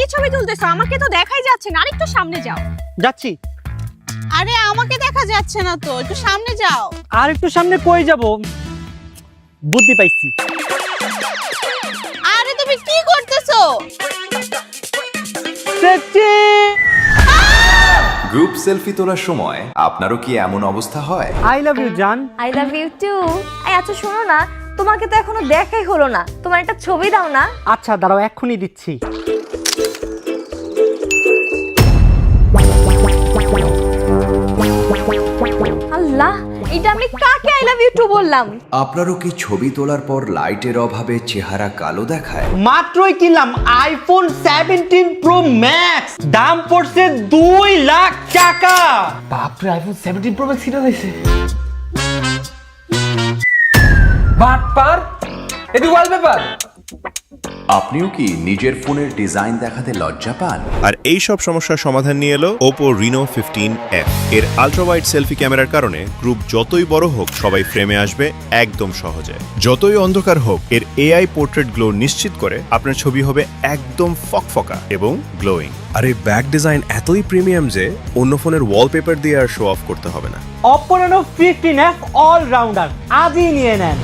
কি ছবি তুলতেছো? আমাকে তো দেখাই যাচ্ছে না, আরেকটু সামনে যাও। যাচ্ছি। আরে আমাকে দেখা যাচ্ছে না তো, একটু সামনে যাও। আর একটু সামনে কই যাব? বুদ্ধি পাইছি। আরে তুমি কি করতেছো? সত্যি গ্রুপ সেলফি তোলার সময় আপনারও কি এমন অবস্থা হয়? আই লাভ ইউ জান। I love you too. আচ্ছা শোনো না, তোমাকে তো এখনো দেখাই হলো না, তোমার একটা ছবি দাও না। আচ্ছা দাঁড়াও, এক্ষুনি দিচ্ছি। আল্লাহ, এটা আমি কাকে আই লাভ ইউ টু বললাম? আপনারও কি ছবি তোলার পর লাইটের অভাবে চেহারা কালো দেখায়? মাত্রই কিনলাম আইফোন 17 প্রো ম্যাক্স, দাম পড়ছে 2 লাখ টাকা। বাপরে, আইফোন 17 প্রো ম্যাক্স কিনে দিয়েছে। বাটপার, এটি ওয়ালপেপার। আপনিও কি নিজের ফোনের ডিজাইন দেখাতে লজ্জা পান? আর এই সব সমস্যার সমাধান নিয়ে এলো Oppo Reno 15F। এর আলট্রা ওয়াইড সেলফি ক্যামেরার কারণে গ্রুপ যতই বড় হোক সবাই ফ্রেমে আসবে একদম সহজে। যতই অন্ধকার হোক, এর AI পোর্ট্রেট গ্লো নিশ্চিত করে আপনার ছবি হবে একদম ফকফকা এবং গ্লোয়িং। আর এই ব্যাক ডিজাইন এতই প্রিমিয়াম যে অন্য ফোনের ওয়ালপেপার দিয়ে আর শো অফ করতে হবে না। Oppo Reno 15F অলরাউন্ডার, আজই নিয়ে নেন।